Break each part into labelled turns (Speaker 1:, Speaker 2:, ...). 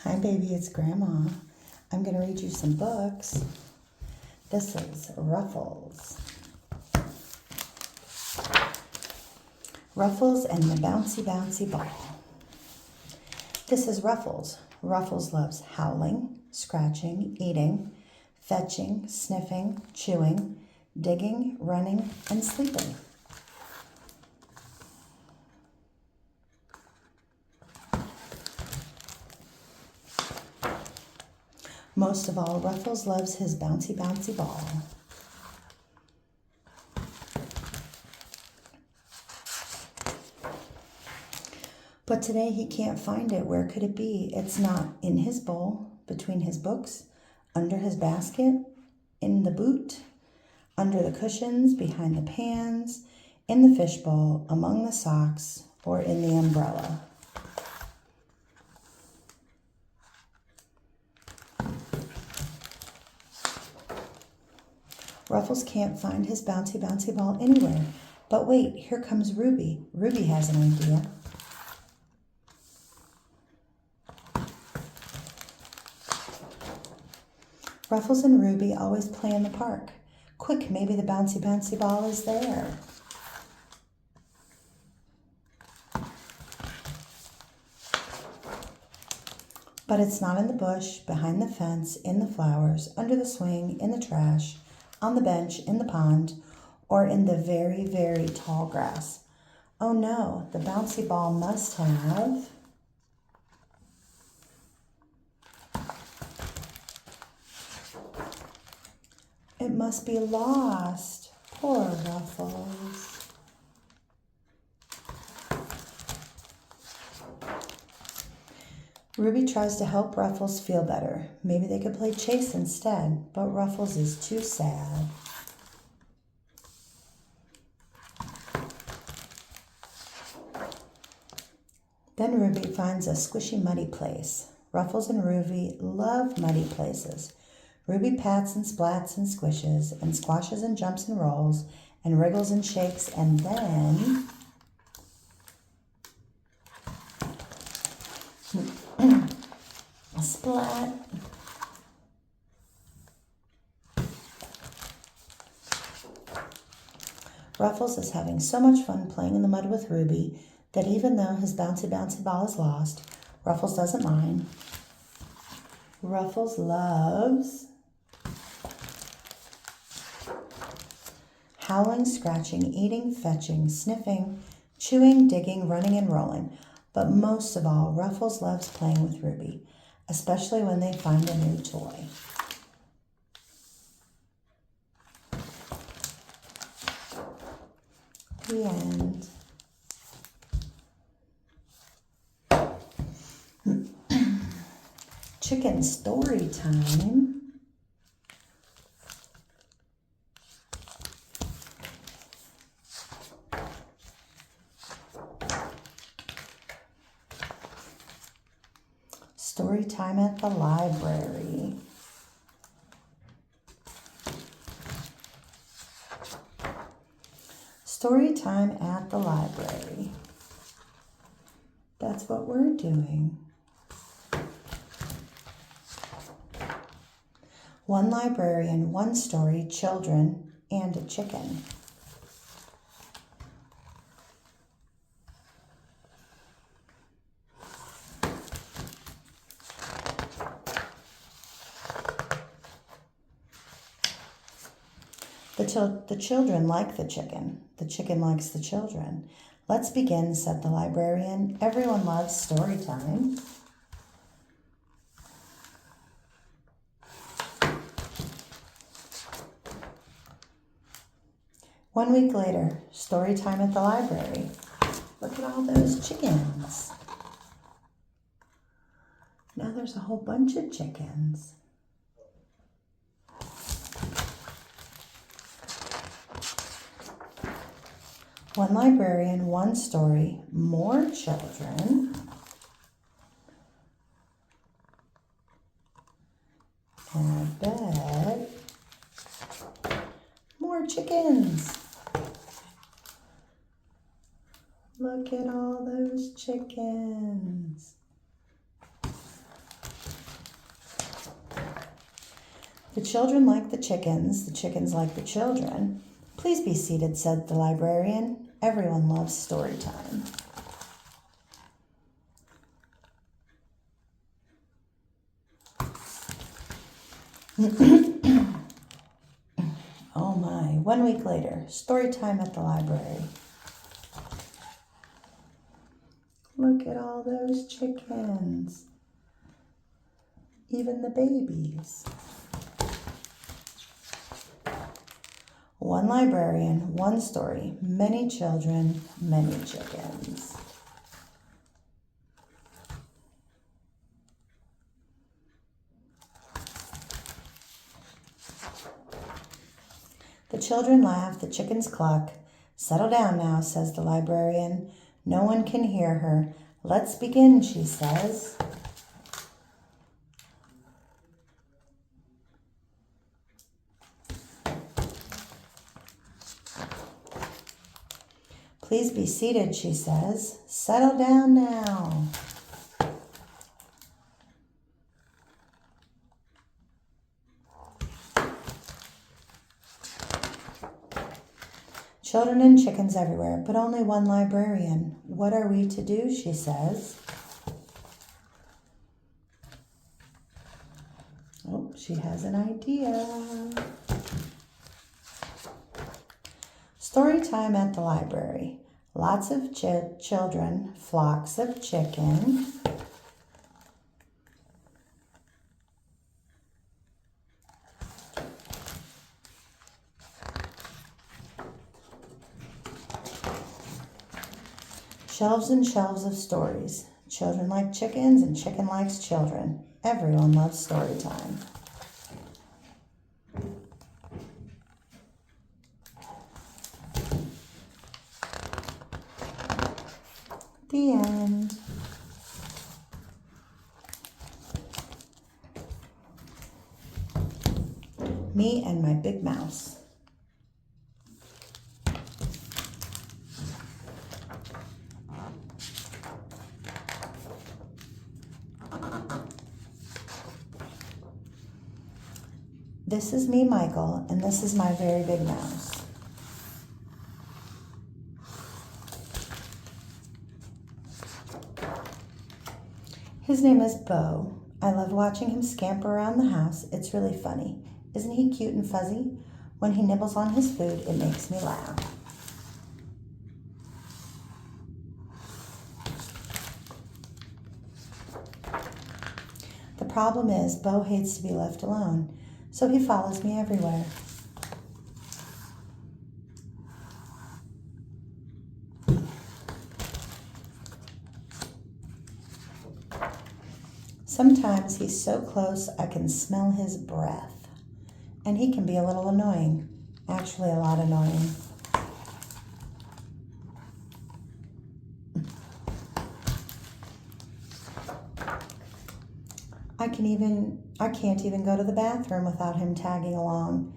Speaker 1: Hi, baby, it's Grandma. I'm going to read you some books. This is Ruffles. Ruffles and the Bouncy Bouncy Ball. This is Ruffles. Ruffles loves howling, scratching, eating, fetching, sniffing, chewing, digging, running, and sleeping. Most of all, Ruffles loves his bouncy bouncy ball. But today he can't find it. Where could it be? It's not in his bowl, between his books, under his basket, in the boot, under the cushions, behind the pans, in the fishbowl, among the socks, or in the umbrella. Ruffles can't find his bouncy bouncy ball anywhere. But wait, here comes Ruby. Ruby has an idea. Ruffles and Ruby always play in the park. Quick, maybe the bouncy bouncy ball is there. But it's not in the bush, behind the fence, in the flowers, under the swing, in the trash, on the bench, in the pond, or in the very, very tall grass. Oh no, the bouncy ball must have... It must be lost. Poor Ruffles. Ruby tries to help Ruffles feel better. Maybe they could play chase instead, but Ruffles is too sad. Then Ruby finds a squishy muddy place. Ruffles and Ruby love muddy places. Ruby pats and splats and squishes and squashes and jumps and rolls and wriggles and shakes, and then a splat. Ruffles is having so much fun playing in the mud with Ruby that even though his bouncy bouncy ball is lost, Ruffles doesn't mind. Ruffles loves howling, scratching, eating, fetching, sniffing, chewing, digging, running, and rolling. But most of all, Ruffles loves playing with Ruby, especially when they find a new toy. The end. Chicken story time. Story time at the library. Story time at the library. That's what we're doing. One librarian, one story, children, and a chicken. The children like the chicken. The chicken likes the children. Let's begin, said the librarian. Everyone loves story time. One week later, story time at the library. Look at all those chickens. Now there's a whole bunch of chickens. One librarian, one story, more children, and a bed, more chickens. Look at all those chickens. The children like the chickens like the children. Please be seated, said the librarian. Everyone loves story time. Oh my, 1 week later, story time at the library. Look at all those chickens. Even the babies. One librarian, one story, many children, many chickens. The children laugh, the chickens cluck. Settle down now, says the librarian. No one can hear her. Let's begin, she says. Please be seated, she says. Settle down now. Children and chickens everywhere, but only one librarian. What are we to do, she says. Oh, she has an idea. Story time at the library. Lots of children, flocks of chickens. Shelves and shelves of stories. Children like chickens and chicken likes children. Everyone loves story time. The end. Me and my big mouse. This is me, Michael, and this is my very big mouse. His name is Bo. I love watching him scamper around the house. It's really funny. Isn't he cute and fuzzy? When he nibbles on his food, it makes me laugh. The problem is, Bo hates to be left alone, so he follows me everywhere. Sometimes he's so close I can smell his breath, and he can be a little annoying, actually a lot annoying. I can't even go to the bathroom without him tagging along.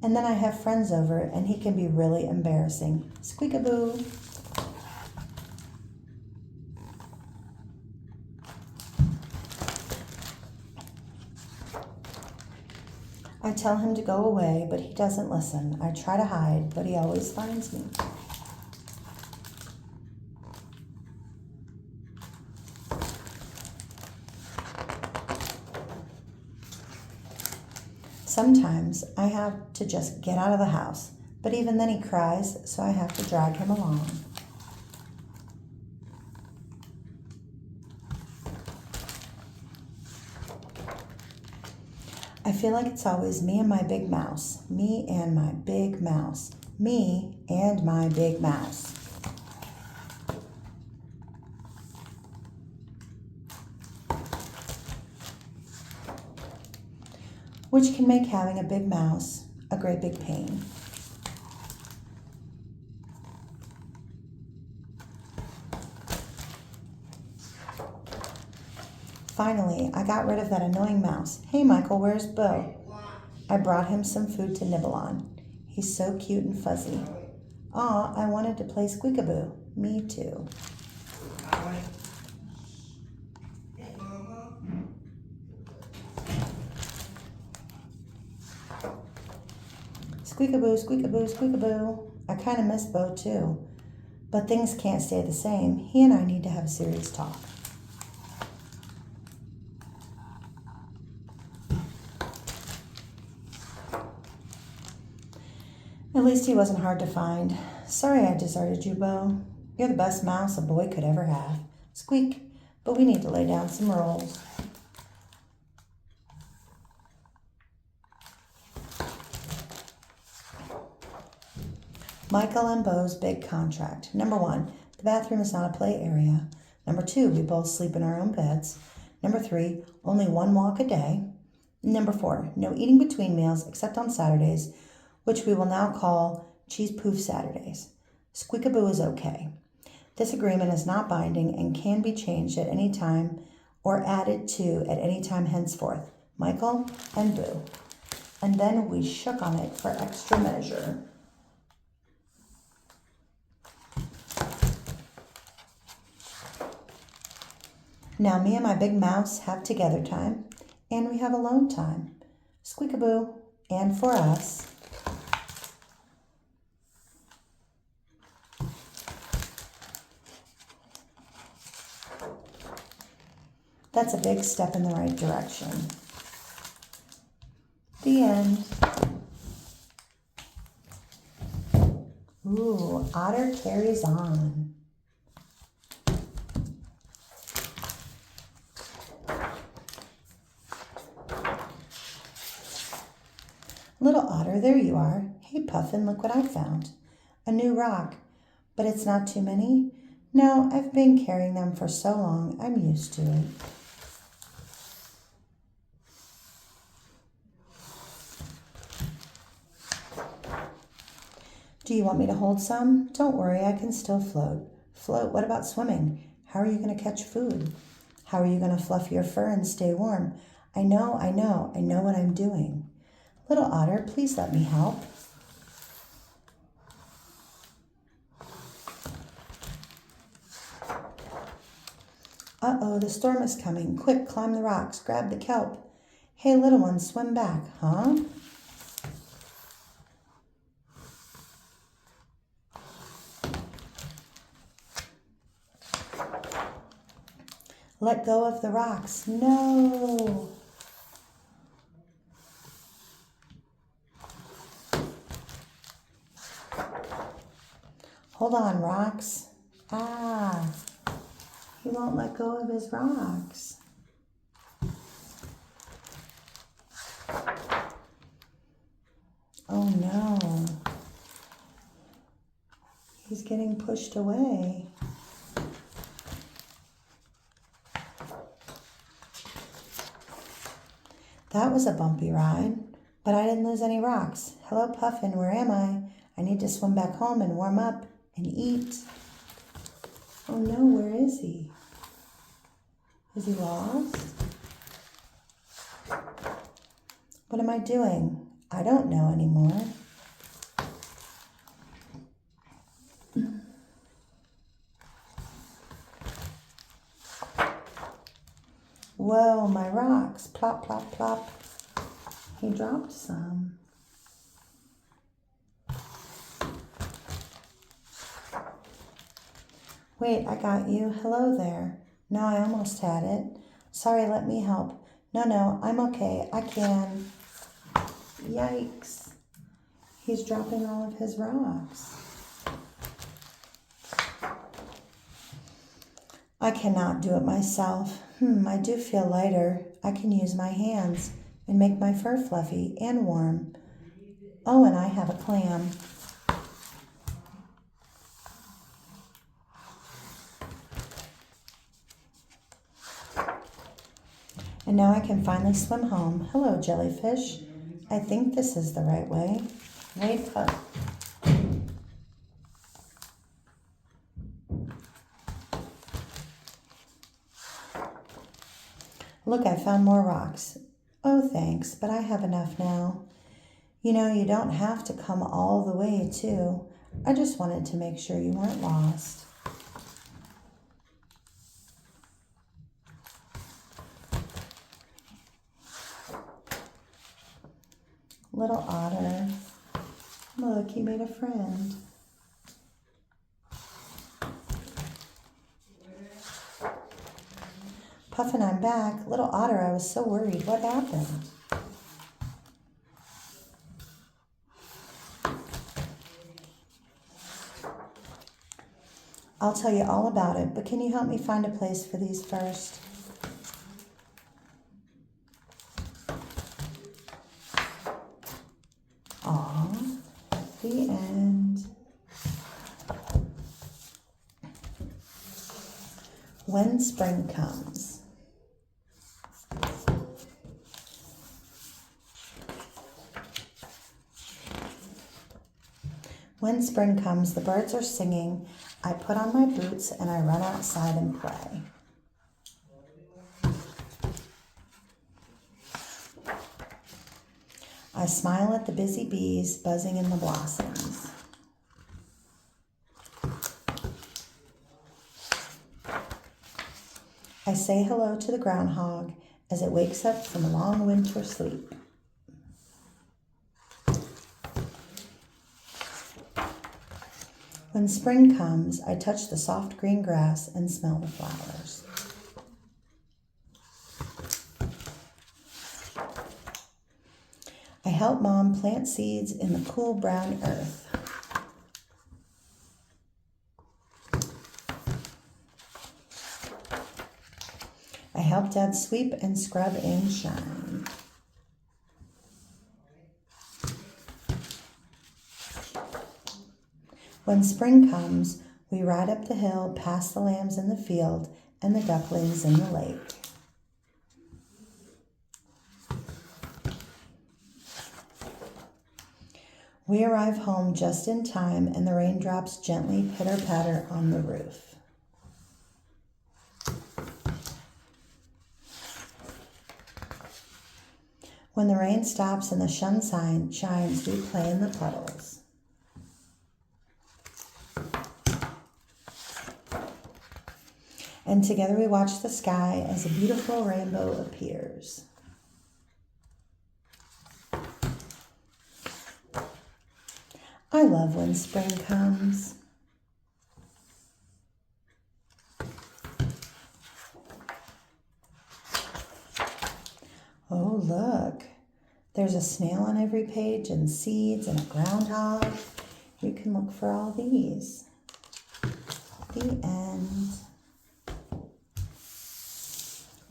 Speaker 1: And then I have friends over and he can be really embarrassing. Squeakaboo. I tell him to go away, but he doesn't listen. I try to hide, but he always finds me. Sometimes I have to just get out of the house, but even then he cries, so I have to drag him along. I feel like it's always me and my big mouse, me and my big mouse, me and my big mouse. Which can make having a big mouse a great big pain. Finally, I got rid of that annoying mouse. Hey, Michael, where's Bo? I brought him some food to nibble on. He's so cute and fuzzy. Aw, I wanted to play Squeakaboo. Me too. Squeakaboo, squeakaboo, squeakaboo. I kind of miss Bo too. But things can't stay the same. He and I need to have a serious talk. At least he wasn't hard to find. Sorry I deserted you, Bo. You're the best mouse a boy could ever have. Squeak, but we need to lay down some rules. Michael and Bo's big contract. Number 1, the bathroom is not a play area. Number 2, we both sleep in our own beds. Number 3, only 1 walk a day. Number 4, no eating between meals except on Saturdays, which we will now call Cheese Poof Saturdays. Squeakaboo is okay. This agreement is not binding and can be changed at any time or added to at any time henceforth. Michael and Boo. And then we shook on it for extra measure. Now me and my big mouse have together time, and we have alone time. Squeakaboo, and for us. That's a big step in the right direction. The end. Ooh, Otter carries on. Little Otter, there you are. Hey, Puffin, look what I found. A new rock. But it's not too many? No, I've been carrying them for so long, I'm used to it. Do you want me to hold some? Don't worry, I can still float. Float? What about swimming? How are you going to catch food? How are you going to fluff your fur and stay warm? I know what I'm doing. Little Otter, please let me help. Uh-oh, the storm is coming. Quick, climb the rocks, grab the kelp. Hey, little one, swim back, huh? Let go of the rocks. No. Hold on, rocks. Ah, he won't let go of his rocks. Oh no. He's getting pushed away. That was a bumpy ride, but I didn't lose any rocks. Hello, Puffin, where am I? I need to swim back home and warm up and eat. Oh no, where is he? Is he lost? What am I doing? I don't know anymore. Whoa, my rocks. Plop, plop, plop. He dropped some. Wait, I got you. Hello there. No, I almost had it. Sorry, let me help. No, I'm okay. I can. Yikes. He's dropping all of his rocks. I cannot do it myself. I do feel lighter. I can use my hands and make my fur fluffy and warm. Oh, and I have a clam. And now I can finally swim home. Hello, jellyfish. I think this is the right way. Wait up. Look, I found more rocks. Oh, thanks, but I have enough now. You know, you don't have to come all the way, too. I just wanted to make sure you weren't lost. Little Otter. Look, he made a friend. Puffin, I'm back. Little Otter, I was so worried. What happened? I'll tell you all about it, but can you help me find a place for these first? Aw, the end. When spring comes. When spring comes, the birds are singing. I put on my boots and I run outside and play. I smile at the busy bees buzzing in the blossoms. I say hello to the groundhog as it wakes up from a long winter sleep. When spring comes, I touch the soft green grass and smell the flowers. I help Mom plant seeds in the cool brown earth. I help Dad sweep and scrub and shine. When spring comes, we ride up the hill past the lambs in the field and the ducklings in the lake. We arrive home just in time and the raindrops gently pitter-patter on the roof. When the rain stops and the sun shines, we play in the puddles. And together we watch the sky as a beautiful rainbow appears. I love when spring comes. Oh, look. There's a snail on every page and seeds and a groundhog. You can look for all these. The end.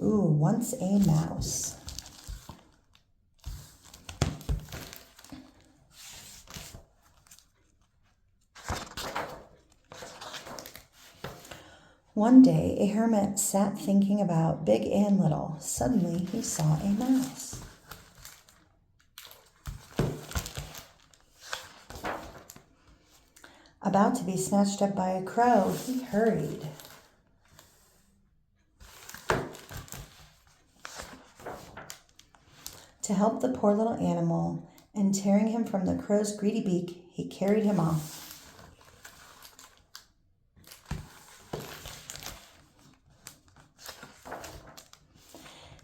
Speaker 1: Ooh, once a mouse. One day, a hermit sat thinking about big and little. Suddenly, he saw a mouse. About to be snatched up by a crow, he hurried. To help the poor little animal, and tearing him from the crow's greedy beak, he carried him off.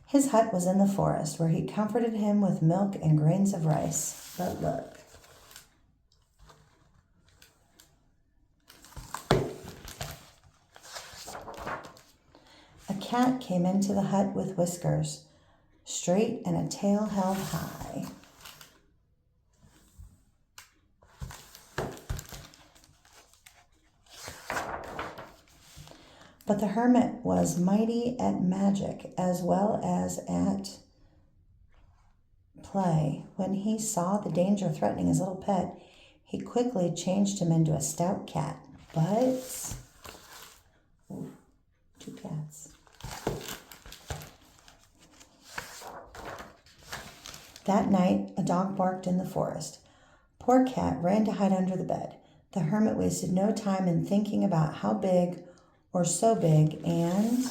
Speaker 1: His hut was in the forest, where he comforted him with milk and grains of rice. But look. A cat came into the hut with whiskers, straight and a tail held high. But the hermit was mighty at magic as well as at play. When he saw the danger threatening his little pet, he quickly changed him into a stout cat. But, two cats. That night, a dog barked in the forest. Poor cat ran to hide under the bed. The hermit wasted no time in thinking about how big or so big and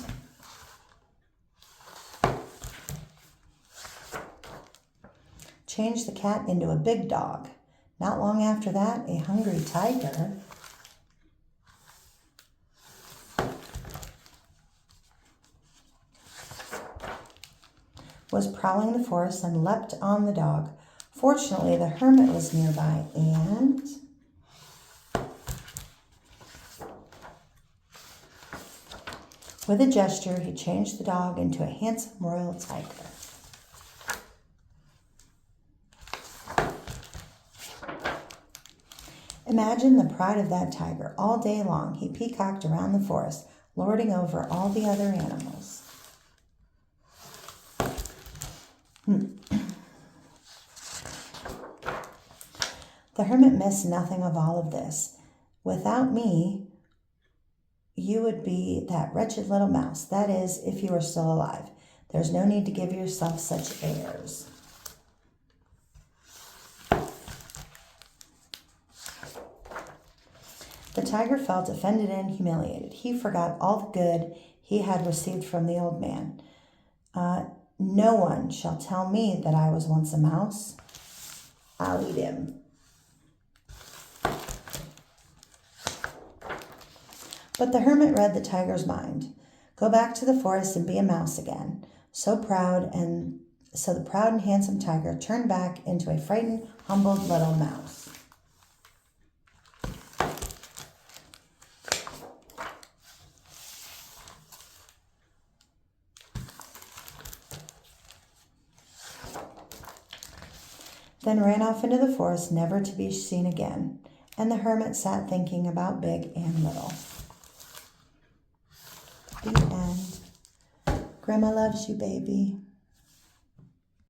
Speaker 1: changed the cat into a big dog. Not long after that, a hungry tiger was prowling the forest and leapt on the dog. Fortunately, the hermit was nearby, and with a gesture, he changed the dog into a handsome royal tiger. Imagine the pride of that tiger. All day long, he peacocked around the forest, lording over all the other animals. The hermit missed nothing of all of this. Without me, you would be that wretched little mouse. That is, if you were still alive. There's no need to give yourself such airs. The tiger felt offended and humiliated. He forgot all the good he had received from the old man. No one shall tell me that I was once a mouse. I'll eat him. But the hermit read the tiger's mind. Go back to the forest and be a mouse again. So the proud and handsome tiger turned back into a frightened, humbled little mouse. Then ran off into the forest, never to be seen again. And the hermit sat thinking about big and little. The end. Grandma loves you, baby.